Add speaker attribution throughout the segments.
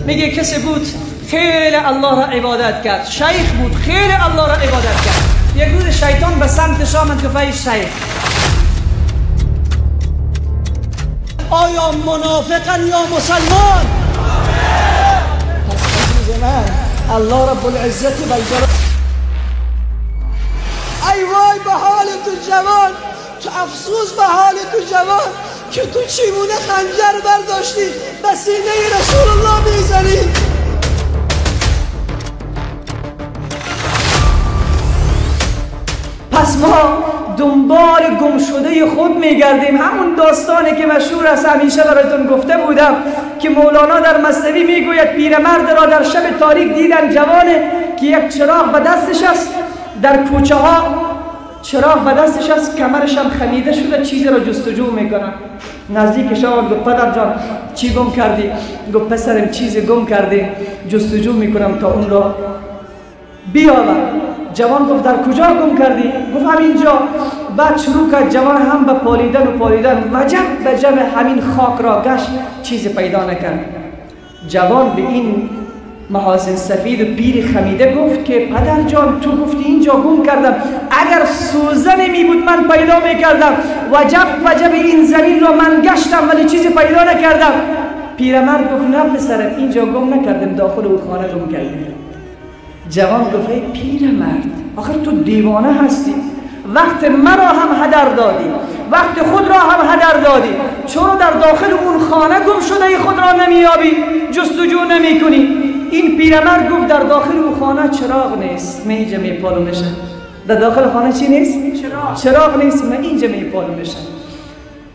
Speaker 1: میگه کسی بود خیلی الله را عبادت کرد، شیخ بود خیلی الله را عبادت کرد. یک روز شیطان به سمتش آمد گفت ای شیخ آیا منافقن یا مسلمان؟ پس عزیز من الله رب العزت و الجلال ای وای به حال تو جوان، تو افسوس به حال تو جوان که تو چیمونه خنجر برداشتی به سینه رسول الله میزنی. پس ما دنبال گم شده خود میگردیم. همون داستانی که مشهور است همیشه براتون گفته بودم که مولانا در مثنوی میگوید پیرمرد را در شب تاریک دیدن جوانه که یک چراغ به دستش است، در کوچه ها چراغ به دستش است، کمرش هم خمیده شده، چیزی را جستجو میکنه. نزدیکش آمد گفت پدر جان چی گم کردی؟ گفت پسرم چیزی گم کردی، جستجو میکنم تا اون را بیاور. جوان گفت در کجا گم کردی؟ گفت همینجا. بعد شروع کرد جوان هم به پالیدن و پالیدن، وجب همین خاک را گشت، چیزی پیدا نکرد. جوان به این محاسن سفید و پیر خمیده گفت که پدر جان تو گفتی اینجا گم کردم، اگر سوزنی می بود من پیدا میکردم، وجب این زمین را من گشتم ولی چیزی پیدا نکردم. پیرمرد گفت نه پسرم اینجا گم نکردم، داخل اون خانه گم کردم. جوان گفت ای پیرمرد آخر تو دیوانه هستی، وقت مرا هم هدر دادی، وقت خود را هم هدر دادی، چرا در داخل اون خانه گم شده خود را نمیابی، جستجو نمی کنی؟ این پیرمرد گفت در داخل اون خانه چراغ نیست، من اینجا میپالونشم. در داخل خانه چی نیست؟ چراغ نیست، من اینجا میپالونشم.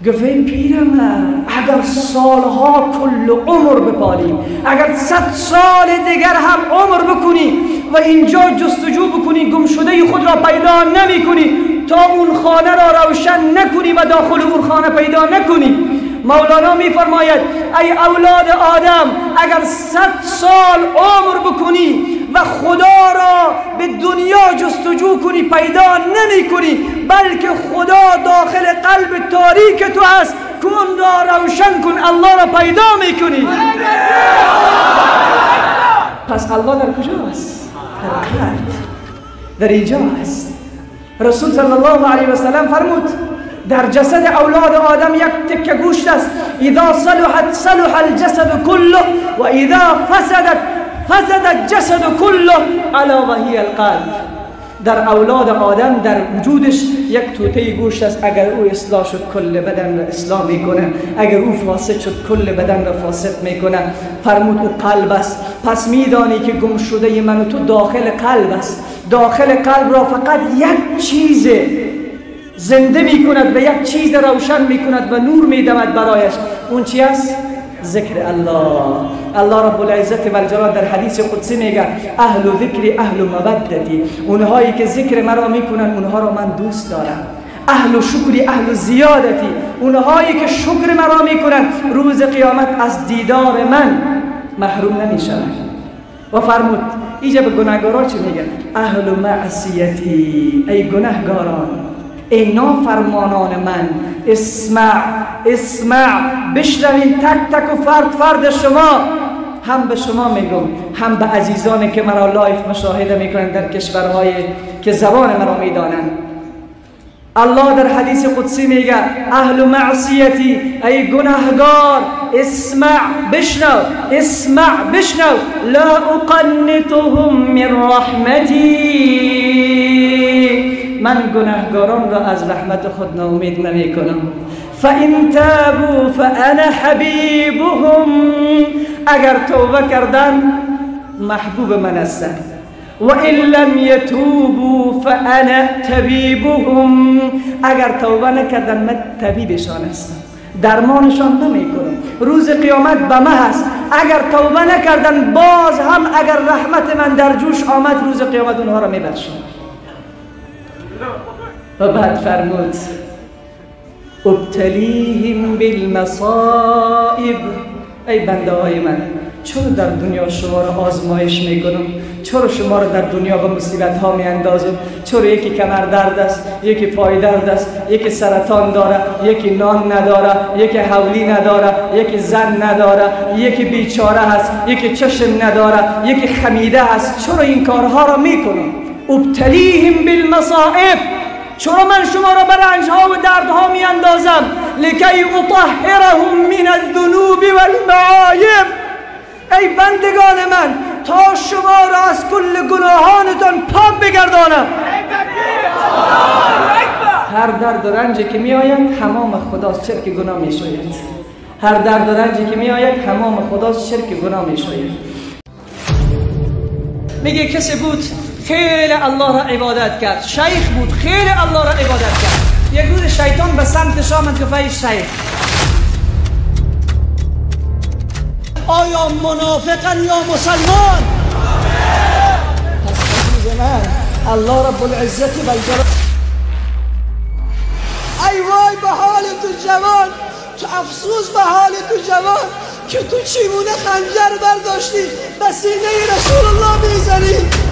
Speaker 1: گفت این پیرمرد اگر سالها کل عمر بپالیم، اگر 100 سال دیگر هم عمر بکنی و اینجا جستجو بکنی گم شده خود را پیدا نمی کنی تا اون خانه را روشن نکنی و داخل اون خانه پیدا نکنی. مولانا می فرماید ای اولاد آدم اگر 100 سال عمر بکنی و خدا را به دنیا جستجو کنی پیدا نمی کنی، بلکه خدا داخل قلب تاریک تو هست، کن را روشن کن الله را پیدا می کنی. پس الله در کجا است؟ در قلب، در اینجا است. رسول صلی الله علیه و سلم فرمود در جسد اولاد آدم یک تکه گوشت است، اذا صلحت صلح الجسد كله و اذا فسد الجسد كله الا وهي القلب. در اولاد آدم در وجودش یک توته گوشت است، اگر او اصلاح شد کل بدن را اصلاح میکنه، اگر او فاسد شد کل بدن را فاسد میکنه. فرمود او قلب است. پس میدانی که گم شده من و تو داخل قلب است. داخل قلب را فقط یک چیز زنده میکند و یک چیز روشن میکند و نور میدمد برایش. اون چی است؟ ذکر الله. الله رب العزت و الجلال در حدیث قدسی میگه اهل ذکر اهل مودتی، اونهایی که ذکر مرا میکنن اونها را من دوست دارم. اهل شکری اهل زیادتی، اونهایی که شکر مرا میکنن روز قیامت از دیدار من محروم نمیشن. و فرمود اینجا به گناهگارا چی میگن؟ اهل معصیتی، ای گناهگاران، ای نافرمانان من، اسمع بشنوین تک تک و فرد شما. هم به شما میگم هم به عزیزانی که مرا لایف مشاهده میکنن در کشورهای که زبان مرا میدانند. الله در حدیث قدسی میگه اهل معصیتی، ای گناهگار، اسمع بشنو لا اقنطهم من رحمتی، من گناهگاران را از رحمت خود ناامید نمی کنم. فإن تابوا فأنا حبیبهم، اگر توبه کردن محبوب من هستند. و ان لم یتوبوا فأنا طبیبهم، اگر توبه نکردن من طبیبشان هستم، درمانشان نمی کنم. روز قیامت به من هست، اگر توبه نکردن باز هم اگر رحمت من در جوش آمد روز قیامت اونها را میبخشم. و بعد فرمود ابتلیهم بالمصائب، ای بنده های من چون در دنیا شما را آزمایش میکنم چرا شما را در دنیا به مصیبت ها می اندازم؟ چرا یکی کمر درد است، یکی پای درد است، یکی سرطان داره، یکی نان نداره، یکی حولی نداره، یکی زن نداره، یکی بیچاره هست، یکی چشم نداره، یکی خمیده هست. چرا این کارها را میکنم؟ ابتلیهم بالمصائب، چرا من شما را به رنجها و دردها می اندازم؟ لکی اطهرهم من الذنوب والمعایب، ای بندگان من تا شما را از کل گناهانتان پاک بگردانم. هر درد و رنجی که می آید تمام خداست، چرا که گناه می شوید. هر درد و رنجی که می آید تمام خداست، چرا که گناه می شوید. میگه کسی بود خیلی الله را عبادت کرد، شیخ بود خیلی الله را عبادت کرد. یک روز شیطان به سمتش آمد گفت ای شیخ، آیا منافقن یا مسلمان؟ پس عزیز من الله رب العزت والجلال، ای وای به حال تو جوان، تو افسوس به حال تو جوان که تو چیمونه خنجر برداشتی به سینه رسول الله میزنی.